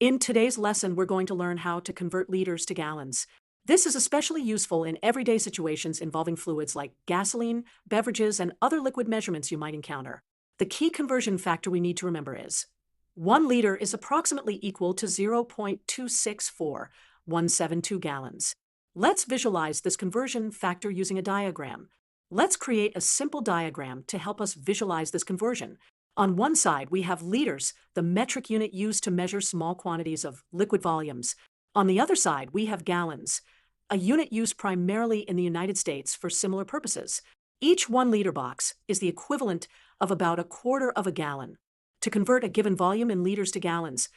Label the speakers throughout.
Speaker 1: In today's lesson, we're going to learn how to convert liters to gallons. This is especially useful in everyday situations involving fluids like gasoline, beverages, and other liquid measurements you might encounter. The key conversion factor we need to remember is 1 liter is approximately equal to 0.264172 gallons. Let's visualize this conversion factor using a diagram. Let's create a simple diagram to help us visualize this conversion. On one side, we have liters, the metric unit used to measure small quantities of liquid volumes. On the other side, we have gallons, a unit used primarily in the United States for similar purposes. Each 1 liter box is the equivalent of about a quarter of a gallon. To convert a given volume in liters to gallons,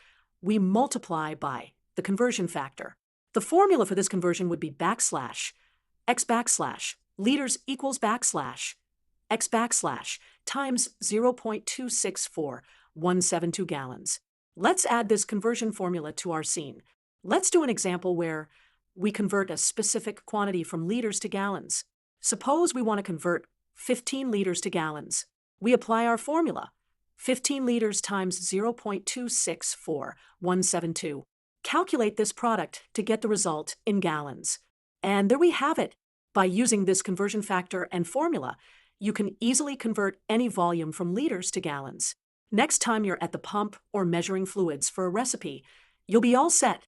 Speaker 1: we multiply by the conversion factor. The formula for this conversion would be backslash x backslash liters equals backslash x backslash times 0.264172 gallons. Let's add this conversion formula to our scene. Let's do an example where we convert a specific quantity from liters to gallons. Suppose we want to convert 15 liters to gallons. We apply our formula, 15 liters times 0.264172. Calculate this product to get the result in gallons. And there we have it. By using this conversion factor and formula, you can easily convert any volume from liters to gallons. Next time you're at the pump or measuring fluids for a recipe, you'll be all set.